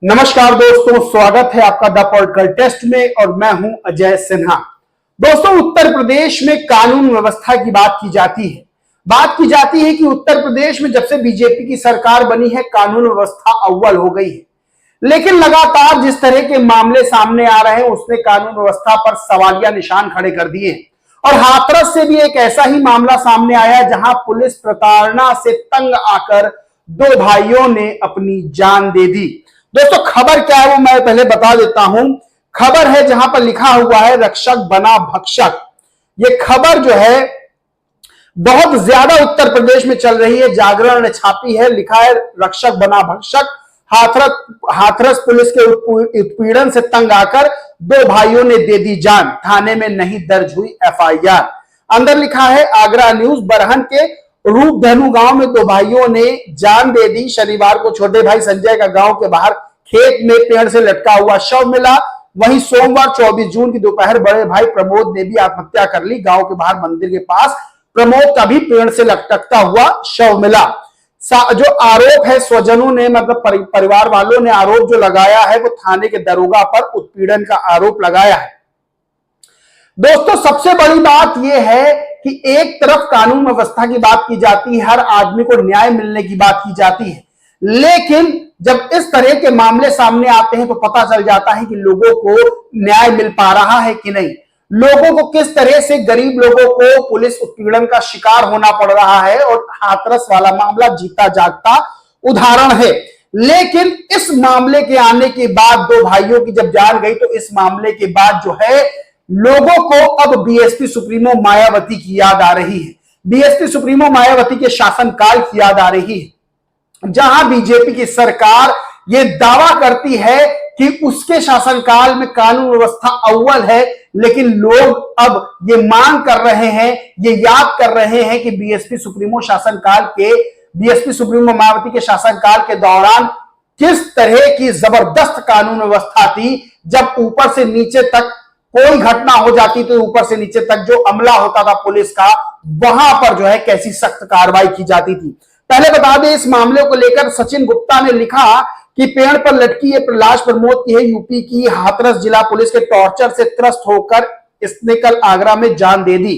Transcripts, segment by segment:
नमस्कार दोस्तों, स्वागत है आपका द पॉलिटिकल टेस्ट में और मैं हूं अजय सिन्हा। दोस्तों, उत्तर प्रदेश में कानून व्यवस्था की बात की जाती है। बात की जाती है कि उत्तर प्रदेश में जब से बीजेपी की सरकार बनी है कानून व्यवस्था अव्वल हो गई है। लेकिन लगातार जिस तरह के मामले सामने आ रहे हैं उसने कानून व्यवस्था पर सवालिया निशान खड़े कर दिए हैं। और हाथरस से भी एक ऐसा ही मामला सामने आया है जहां पुलिस प्रताड़ना से तंग आकर दो भाइयों ने अपनी जान दे दी। दोस्तों, खबर क्या है वो मैं पहले बता देता हूं। खबर है जहां पर लिखा हुआ है रक्षक बना भक्षक। ये खबर जो है बहुत ज्यादा उत्तर प्रदेश में चल रही है। जागरण ने छापी है, लिखा है रक्षक बना भक्षक। हाथरस पुलिस के उत्पीड़न से तंग आकर दो भाइयों ने दे दी जान, थाने में नहीं दर्ज हुई एफआईआर। अंदर लिखा है आगरा न्यूज, बरहन के रूपधनु गांव में दो भाइयों ने जान दे दी। शनिवार को छोटे भाई संजय का गांव के बाहर खेत में पेड़ से लटका हुआ शव मिला। वहीं सोमवार 24 जून की दोपहर बड़े भाई प्रमोद ने भी आत्महत्या कर ली। गांव के बाहर मंदिर के पास प्रमोद का भी पेड़ से लटकता हुआ शव मिला। जो आरोप है स्वजनों ने, मतलब परिवार वालों ने आरोप जो लगाया है वो थाने के दरोगा पर उत्पीड़न का आरोप लगाया है। दोस्तों, सबसे बड़ी बात यह है कि एक तरफ कानून व्यवस्था की बात की जाती है, हर आदमी को न्याय मिलने की बात की जाती है, लेकिन जब इस तरह के मामले सामने आते हैं तो पता चल जाता है कि लोगों को न्याय मिल पा रहा है कि नहीं। लोगों को किस तरह से, गरीब लोगों को पुलिस उत्पीड़न का शिकार होना पड़ रहा है। और हाथरस वाला मामला जीता जागता उदाहरण है। लेकिन इस मामले के आने के बाद, दो भाइयों की जब जान गई, तो इस मामले के बाद जो है लोगों को अब बीएसपी सुप्रीमो मायावती की याद आ रही है। बीएसपी सुप्रीमो मायावती के शासनकाल की याद आ रही है, जहां बीजेपी की सरकार यह दावा करती है कि उसके शासनकाल में कानून व्यवस्था अव्वल है। लेकिन लोग अब ये मांग कर रहे हैं, ये याद कर रहे हैं कि बीएसपी सुप्रीमो मायावती के शासनकाल के दौरान किस तरह की जबरदस्त कानून व्यवस्था थी। जब ऊपर से नीचे तक कोई घटना हो जाती तो ऊपर से नीचे तक जो अमला होता था पुलिस का, वहां पर जो है कैसी सख्त कार्रवाई की जाती थी। पहले बता दें, इस मामले को लेकर सचिन गुप्ता ने लिखा कि पेड़ पर लटकी ये लाश प्रमोद की है। यूपी की हाथरस जिला पुलिस के टॉर्चर से त्रस्त होकर इसने कल आगरा में जान दे दी।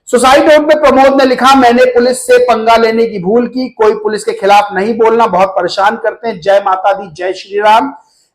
सुसाइड नोट में प्रमोद ने लिखा, मैंने पुलिस से पंगा लेने की भूल की, कोई पुलिस के खिलाफ नहीं बोलना, बहुत परेशान करते हैं, जय माता दी, जय श्री राम।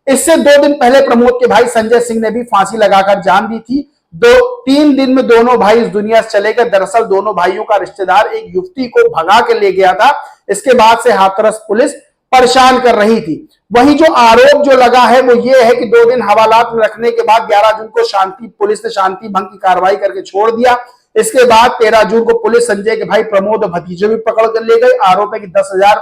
इससे 2 दिन पहले प्रमोद के भाई संजय सिंह ने भी फांसी लगाकर जान दी थी। 3 दिन में दोनों भाई इस दुनिया से चले गए। दरअसल दोनों भाइयों का रिश्तेदार एक युवती को भगा के ले गया था। इसके बाद से हाथरस पुलिस परेशान कर रही थी। वहीं जो आरोप जो लगा है वो ये है कि 2 दिन हवालात में रखने के बाद 11 जून को पुलिस ने शांति भंग की कार्रवाई करके छोड़ दिया। इसके बाद 13 जून को पुलिस संजय के भाई प्रमोद और भतीजे भी पकड़ कर ले गई। आरोप है कि 10,000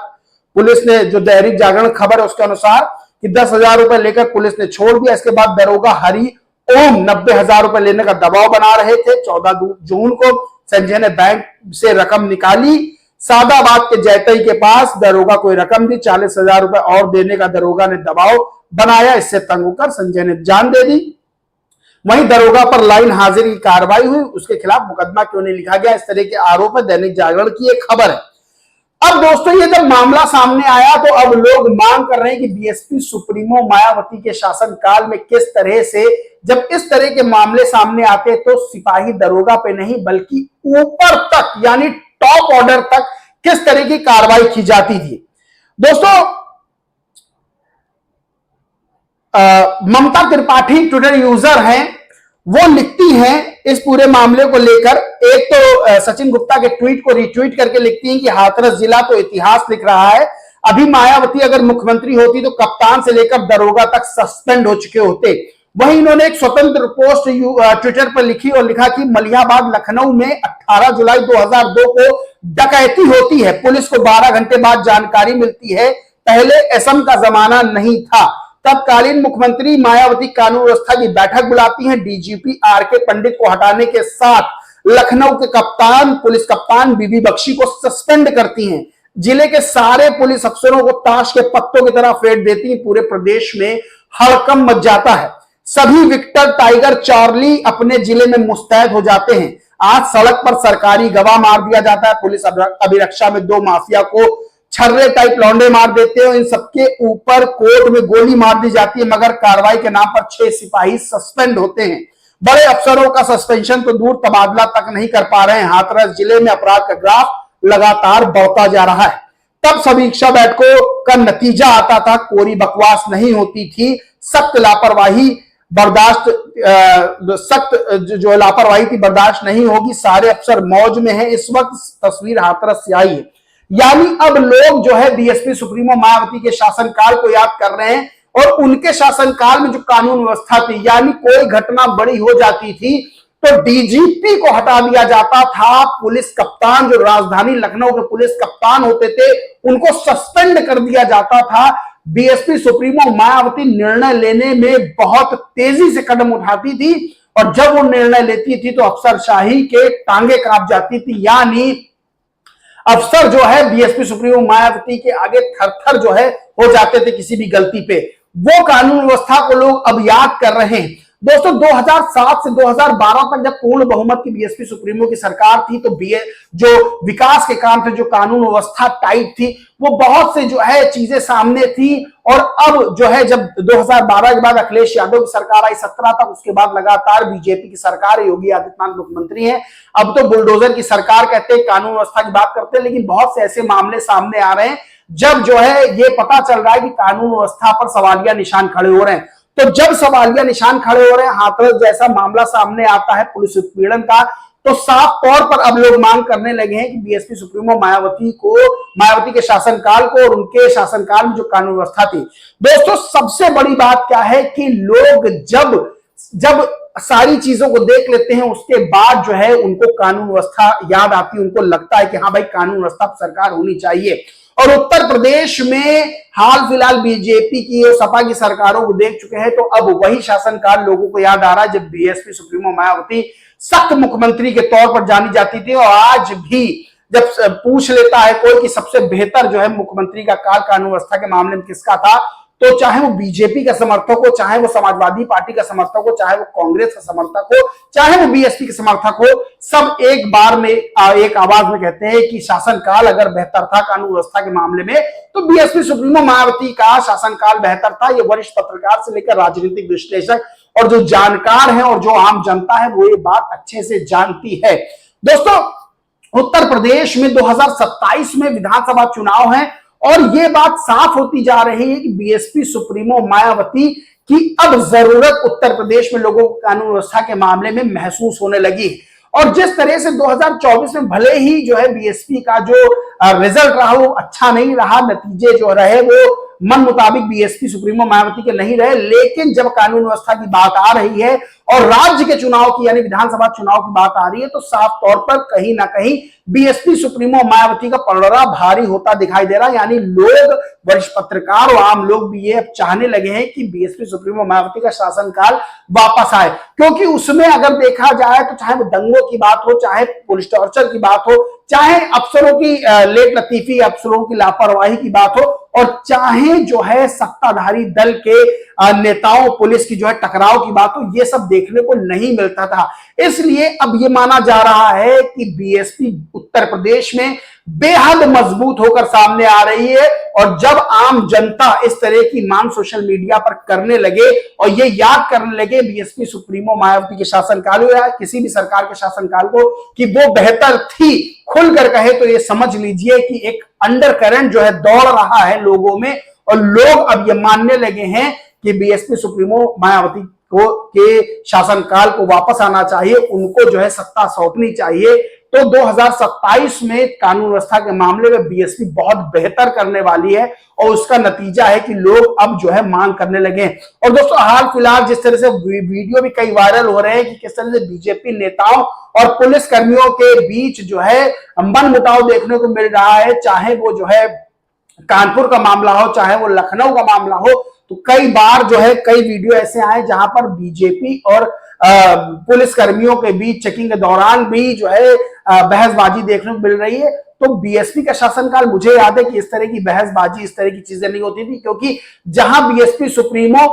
पुलिस ने, जो दैनिक जागरण खबर है उसके अनुसार, कि 10,000 रुपए लेकर पुलिस ने छोड़ दिया। इसके बाद दरोगा हरि ओम 90,000 रुपए लेने का दबाव बना रहे थे। 14 जून को संजय ने बैंक से रकम निकाली। सादाबाद के जैतई के पास दरोगा कोई रकम दी, 40,000 रुपए और देने का दरोगा ने दबाव बनाया। इससे तंग होकर संजय ने जान दे दी। वहीं दरोगा पर लाइन हाजिरी की कार्रवाई हुई, उसके खिलाफ मुकदमा क्यों नहीं लिखा गया, इस तरह के आरोप है। दैनिक जागरण की एक खबर है। अब दोस्तों, ये जब मामला सामने आया तो अब लोग मांग कर रहे हैं कि बीएसपी सुप्रीमो मायावती के शासनकाल में किस तरह से, जब इस तरह के मामले सामने आते तो सिपाही दरोगा पे नहीं बल्कि ऊपर तक, यानी टॉप ऑर्डर तक किस तरह की कार्रवाई की जाती थी। दोस्तों, ममता त्रिपाठी ट्विटर यूजर हैं, वो लिखती हैं इस पूरे मामले को लेकर। एक तो सचिन गुप्ता के ट्वीट को रिट्वीट करके लिखती हैं कि हाथरस जिला तो इतिहास लिख रहा है। अभी मायावती अगर मुख्यमंत्री होती तो कप्तान से लेकर दरोगा तक सस्पेंड हो चुके होते। वहीं इन्होंने एक स्वतंत्र पोस्ट ट्विटर पर लिखी और लिखा कि मलिहाबाद लखनऊ में 18 जुलाई 2002 को डकैती होती है। पुलिस को 12 घंटे बाद जानकारी मिलती है। पहले एसएम का जमाना नहीं था। तत्कालीन मुख्यमंत्री मायावती कानून व्यवस्था की बैठक बुलाती हैं। डीजीपी आरके पंडित को हटाने के साथ लखनऊ के पुलिस कप्तान बीबी बख्शी को सस्पेंड करती हैं। जिले के सारे पुलिस अफसरों को ताश के पत्तों की तरह फेंट देती हैं। पूरे प्रदेश में हड़कंप मच जाता है। सभी विक्टर, टाइगर, चार्ली अपने जिले में मुस्तैद हो जाते हैं। आज सड़क पर सरकारी गवाह मार दिया जाता है। पुलिस अभिरक्षा में 2 माफिया को छर्रे टाइप लौंडे मार देते हैं, इन सबके ऊपर कोर्ट में गोली मार दी जाती है, मगर कार्रवाई के नाम पर 6 सिपाही सस्पेंड होते हैं। बड़े अफसरों का सस्पेंशन तो दूर, तबादला तक नहीं कर पा रहे हैं। हाथरस जिले में अपराध का ग्राफ लगातार बढ़ता जा रहा है। तब समीक्षा बैठकों का नतीजा आता था, कोरी बकवास नहीं होती थी, सख्त लापरवाही बर्दाश्त सख्त जो लापरवाही थी बर्दाश्त नहीं होगी, सारे अफसर मौज में हैं। इस वक्त तस्वीर हाथरस से आई है, यानी अब लोग जो है बीएसपी सुप्रीमो मायावती के शासनकाल को याद कर रहे हैं, और उनके शासनकाल में जो कानून व्यवस्था थी, यानी कोई घटना बड़ी हो जाती थी तो डीजीपी को हटा दिया जाता था, पुलिस कप्तान जो राजधानी लखनऊ के पुलिस कप्तान होते थे उनको सस्पेंड कर दिया जाता था। बीएसपी सुप्रीमो मायावती निर्णय लेने में बहुत तेजी से कदम उठाती थी, और जब वो निर्णय लेती थी तो अफसरशाही के टांगे कांप जाती थी, यानी अफसर जो है बीएसपी सुप्रीमो मायावती के आगे थर-थर जो है हो जाते थे किसी भी गलती पे। वो कानून व्यवस्था को लोग अब याद कर रहे हैं। दोस्तों 2007 से 2012 तक जब पूर्ण बहुमत की बीएसपी सुप्रीमो की सरकार थी तो जो विकास के काम थे, जो कानून व्यवस्था टाइट थी, वो बहुत से जो है चीजें सामने थी। और अब जो है जब 2012 के बाद अखिलेश यादव की सरकार आई 17 तक, उसके बाद लगातार बीजेपी की सरकार, योगी आदित्यनाथ मुख्यमंत्री हैं, अब तो बुलडोजर की सरकार कहते हैं, कानून व्यवस्था की बात करते हैं, लेकिन बहुत से ऐसे मामले सामने आ रहे हैं जब जो है ये पता चल रहा है कि कानून व्यवस्था पर सवालिया निशान खड़े हो रहे हैं। तो जब सवालिया निशान खड़े हो रहे हैं, हाथरस जैसा मामला सामने आता है पुलिस उत्पीड़न का, तो साफ तौर पर अब लोग मांग करने लगे हैं कि बीएसपी सुप्रीमो मायावती के शासनकाल को और उनके शासनकाल में जो कानून व्यवस्था थी। दोस्तों सबसे बड़ी बात क्या है कि लोग जब सारी चीजों को देख लेते हैं उसके बाद जो है उनको कानून व्यवस्था याद आती है, उनको लगता है कि हाँ भाई कानून व्यवस्था सरकार होनी चाहिए। और उत्तर प्रदेश में हाल फिलहाल बीजेपी की और सपा की सरकारों को देख चुके हैं, तो अब वही शासनकाल लोगों को याद आ रहा है जब बीएसपी सुप्रीमो मायावती सख्त मुख्यमंत्री के तौर पर जानी जाती थी। और आज भी जब पूछ लेता है कोई कि सबसे बेहतर जो है मुख्यमंत्री का काल कानून व्यवस्था के मामले में किसका था, तो चाहे वो बीजेपी का समर्थक हो, चाहे वो समाजवादी पार्टी का समर्थक हो, चाहे वो कांग्रेस का समर्थक हो, चाहे वो बीएसपी के समर्थक हो, सब एक बार में एक आवाज में कहते हैं कि शासनकाल अगर बेहतर था कानून व्यवस्था के मामले में तो बीएसपी सुप्रीमो मायावती का शासनकाल बेहतर था। ये वरिष्ठ पत्रकार से लेकर राजनीतिक विश्लेषक और जो जानकार हैं और जो आम जनता है वो ये बात अच्छे से जानती है। दोस्तों उत्तर प्रदेश में 2027 में विधानसभा चुनाव है और ये बात साफ होती जा रही है कि बीएसपी सुप्रीमो मायावती की अब जरूरत उत्तर प्रदेश में लोगों को कानून व्यवस्था के मामले में महसूस होने लगी। और जिस तरह से 2024 में भले ही जो है बीएसपी का जो रिजल्ट रहा वो अच्छा नहीं रहा, नतीजे जो रहे वो मन मुताबिक बीएसपी सुप्रीमो मायावती के नहीं रहे, लेकिन जब कानून व्यवस्था की बात आ रही है और राज्य के चुनाव की यानी विधानसभा चुनाव की बात आ रही है तो साफ तौर पर कहीं ना कहीं बीएसपी सुप्रीमो मायावती का पलड़ा भारी होता दिखाई दे रहा है। यानी लोग, वरिष्ठ पत्रकार और आम लोग भी ये अब चाहने लगे हैं कि बीएसपी सुप्रीमो मायावती का शासनकाल वापस आए, क्योंकि उसमें अगर देखा जाए तो चाहे वो दंगों की बात हो, चाहे पुलिस टॉर्चर की बात हो, चाहे अफसरों की लेट लतीफी, अफसरों की लापरवाही की बात हो, और चाहे जो है सत्ताधारी दल के नेताओं पुलिस की जो है टकराव की बात हो, ये सब देखने को नहीं मिलता था। इसलिए अब ये माना जा रहा है कि बीएसपी उत्तर प्रदेश में बेहद मजबूत होकर सामने आ रही है। और जब आम जनता इस तरह की मांग सोशल मीडिया पर करने लगे और ये याद करने लगे बीएसपी सुप्रीमो मायावती के शासनकाल या किसी भी सरकार के शासनकाल को कि वो बेहतर थी, खुलकर कहे तो ये समझ लीजिए कि एक अंडर करंट जो है दौड़ रहा है लोगों में, और लोग अब ये मानने लगे हैं कि बीएसपी सुप्रीमो मायावती को के शासनकाल को वापस आना चाहिए, उनको जो है सत्ता सौंपनी चाहिए। तो 2027 में कानून व्यवस्था के मामले में बीएसपी बहुत बेहतर करने वाली है और उसका नतीजा है कि लोग अब जो है मांग करने लगे हैं। और दोस्तों हाल फिलहाल जिस तरह से वीडियो भी कई वायरल हो रहे हैं कि किस तरह से बीजेपी नेताओं और पुलिस कर्मियों के बीच जो है मनमुटाव देखने को मिल रहा है, चाहे वो जो है कानपुर का मामला हो, चाहे वो लखनऊ का मामला हो, तो कई बार जो है कई वीडियो ऐसे आए जहां पर बीजेपी और पुलिस कर्मियों के बीच चेकिंग के दौरान भी जो है बहसबाजी देखने को मिल रही है। तो बीएसपी का शासनकाल मुझे याद है कि इस तरह की बहसबाजी, इस तरह की चीजें नहीं होती थी, क्योंकि जहां बीएसपी सुप्रीमो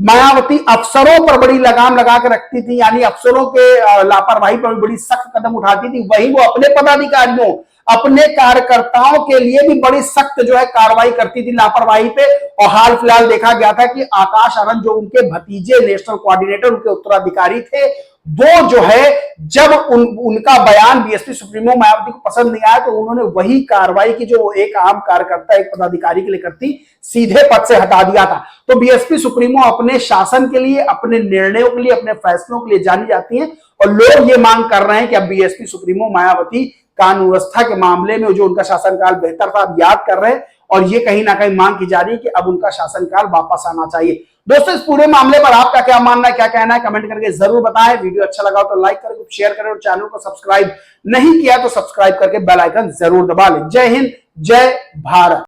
मायावती अफसरों पर बड़ी लगाम लगा के रखती थी, यानी अफसरों के लापरवाही पर बड़ी सख्त कदम उठाती थी, वहीं वो अपने पदाधिकारियों, अपने कार्यकर्ताओं के लिए भी बड़ी सख्त जो है कार्रवाई करती थी लापरवाही पे। और हाल फिलहाल देखा गया था कि आकाश आनंद जो उनके भतीजे नेशनल कोऑर्डिनेटर, उनके उत्तराधिकारी थे, वो जो है जब उनका बयान बीएसपी सुप्रीमो मायावती को पसंद नहीं आया तो उन्होंने वही कार्रवाई की जो एक आम कार्यकर्ता एक पदाधिकारी के लिए करती, सीधे पद से हटा दिया था। तो बीएसपी सुप्रीमो अपने शासन के लिए, अपने निर्णयों के लिए, अपने फैसलों के लिए जानी जाती है और लोग ये मांग कर रहे हैं कि अब बीएसपी सुप्रीमो मायावती कानून व्यवस्था के मामले में जो उनका शासनकाल बेहतर था, अब याद कर रहे हैं और ये कहीं ना कहीं मांग की जा रही है कि अब उनका शासनकाल वापस आना चाहिए। दोस्तों, इस पूरे मामले पर आपका क्या मानना है, क्या कहना है, कमेंट करके जरूर बताएं। वीडियो अच्छा लगा तो लाइक करें, शेयर करें और चैनल को सब्सक्राइब नहीं किया तो सब्सक्राइब करके बेल आइकन जरूर दबा लें। जय हिंद, जय भारत।